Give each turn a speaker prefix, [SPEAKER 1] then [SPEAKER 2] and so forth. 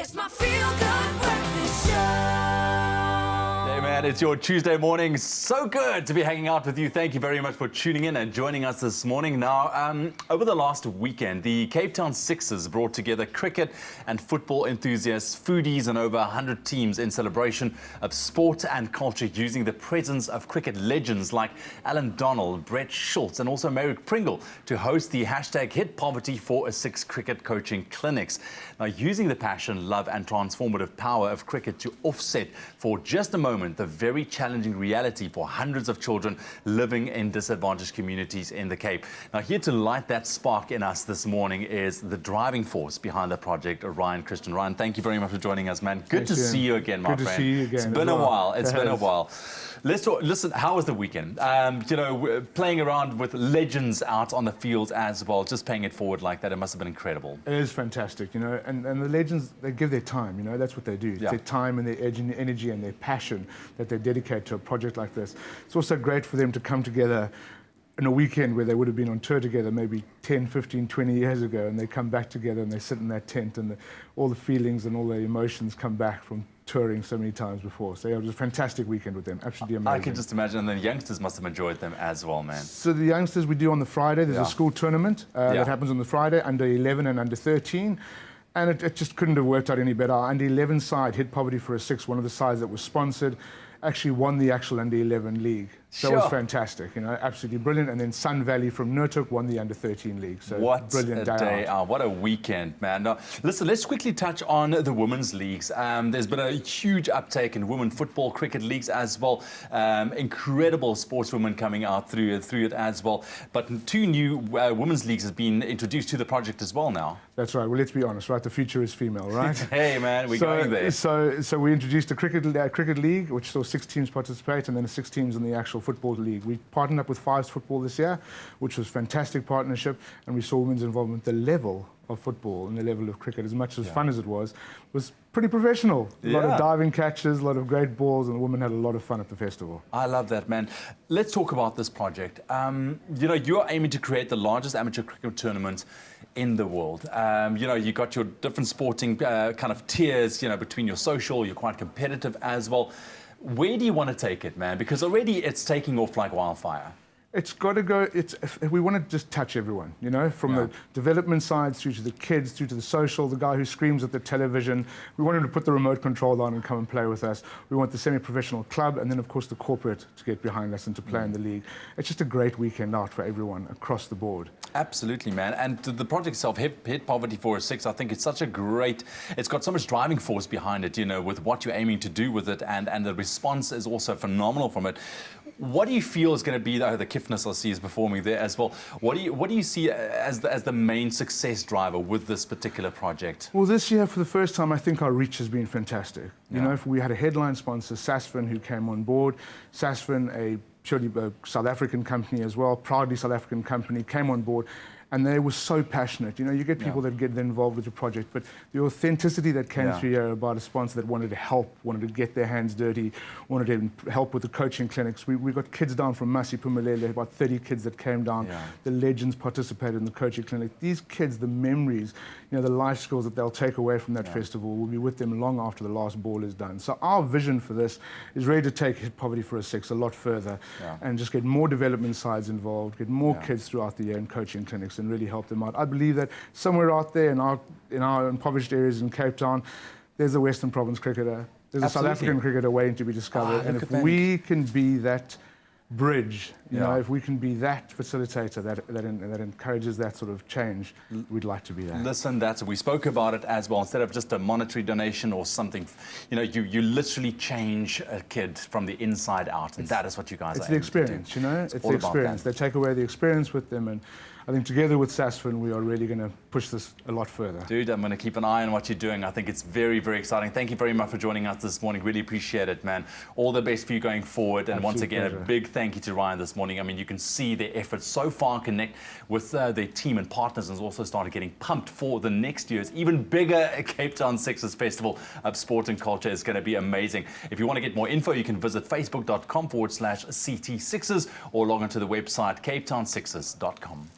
[SPEAKER 1] It's my feel-good breakfast show.
[SPEAKER 2] Hey man, it's your Tuesday morning. So good to be hanging out with you. Thank you very much for tuning in and joining us this morning. Now, over the last weekend, the Cape Town 6’s brought together cricket and football enthusiasts, foodies, and over 100 teams in celebration of sport and culture, using the presence of cricket legends like Alan Donald, Brett Schultz, and also Merrick Pringle to host the hashtag Hit Poverty for a 6 cricket coaching clinics. Now, using the passion, love, and transformative power of cricket to offset for just a moment the very challenging reality for hundreds of children living in disadvantaged communities in the Cape. Now, here to light that spark in us this morning is the driving force behind the project, Ryan Christian. Ryan, thank you very much for joining us, man. Good to see you again, my friend.
[SPEAKER 3] Good to see you again.
[SPEAKER 2] It's been a while. It's been a while. Let's talk. Listen, how was the weekend? We're playing around with legends out on the fields as well, just paying it forward like that. It must have been incredible.
[SPEAKER 3] It is fantastic, and the legends, they give their time, that's what they do. It's their time and their energy and their passion that they dedicate to a project like this. It's also great for them to come together in a weekend where they would have been on tour together maybe 10, 15, 20 years ago, and they come back together and they sit in that tent, and all the feelings and all the emotions come back from touring so many times before. So yeah, it was a fantastic weekend with them, absolutely amazing.
[SPEAKER 2] I can just imagine, and the youngsters must have enjoyed them as well, man.
[SPEAKER 3] So the youngsters we do on the Friday, there's a school tournament that happens on the Friday, under 11 and under 13. And it just couldn't have worked out any better. Our under 11 side, Hit Poverty for a 6, one of the sides that was sponsored, actually won the actual under 11 league. So it was fantastic, absolutely brilliant. And then Sun Valley from Nurtuk won the under 13 league. So
[SPEAKER 2] what
[SPEAKER 3] brilliant
[SPEAKER 2] a day out. What a weekend, man. Now, listen, let's quickly touch on the women's leagues. There's been a huge uptake in women football, cricket leagues as well. Incredible sportswomen coming out through it as well. But 2 new women's leagues have been introduced to the project as well now.
[SPEAKER 3] That's right. Well, let's be honest, right? The future is female, right?
[SPEAKER 2] Hey, man, we're going there.
[SPEAKER 3] So we introduced a cricket league, which saw 6 teams participate, and then 6 teams in the actual football league. We partnered up with 5's Football this year, which was a fantastic partnership, and we saw women's involvement. The level of football and the level of cricket, as much as fun as it was pretty professional. A lot of diving catches, a lot of great balls, and the women had a lot of fun at the festival.
[SPEAKER 2] I love that, man. Let's talk about this project. You're aiming to create the largest amateur cricket tournament in the world. You got your different sporting kind of tiers, between your social, you're quite competitive as well. Where do you want to take it, man? Because already it's taking off like wildfire.
[SPEAKER 3] It's got to go, we want to just touch everyone, from the development side through to the kids, through to the social, the guy who screams at the television. We want him to put the remote control on and come and play with us. We want the semi-professional club, and then, of course, the corporate to get behind us and to play in the league. It's just a great weekend out for everyone across the board.
[SPEAKER 2] Absolutely, man. And the project itself, Hit Poverty for a 6, I think it's such a great, it's got so much driving force behind it, with what you're aiming to do with it, and the response is also phenomenal from it. What do you feel is going to be, the Kiffness I see is performing there as well? What do you see as the main success driver with this particular project?
[SPEAKER 3] Well, this year, for the first time, I think our reach has been fantastic. If we had a headline sponsor, Sasfin, who came on board. Sasfin, a purely South African company as well, proudly South African company, came on board. And they were so passionate. You get people that get involved with the project, but the authenticity that came through here about a sponsor that wanted to help, wanted to get their hands dirty, wanted to help with the coaching clinics. We got kids down from Masi Pumelele, about 30 kids that came down. The legends participated in the coaching clinic. These kids, the memories, the life skills that they'll take away from that festival will be with them long after the last ball is done. So our vision for this is really to take Hit Poverty for a 6 a lot further and just get more development sides involved, get more kids throughout the year in coaching clinics, and really help them out. I believe that somewhere out there in our impoverished areas in Cape Town, there's a Western Province cricketer, there's a South African cricketer waiting to be discovered, and if we can be that bridge, if we can be that facilitator that encourages that sort of change, we'd like to be that.
[SPEAKER 2] Listen, we spoke about it as well. Instead of just a monetary donation or something, you literally change a kid from the inside out, and that is what you guys are aiming to do.
[SPEAKER 3] It's the experience, it's the experience. They take away the experience with them, and I think together with Sasfin, we are really going to push this a lot further.
[SPEAKER 2] Dude, I'm going to keep an eye on what you're doing. I think it's very, very exciting. Thank you very much for joining us this morning. Really appreciate it, man. All the best for you going forward. And once again, a big thank you to Ryan this morning. I mean, you can see their efforts so far connect with their team and partners, and also started getting pumped for the next year's even bigger Cape Town 6's Festival of Sport and Culture. Is going to be amazing. If you want to get more info, you can visit facebook.com/CT6's or log onto the website capetown6s.com.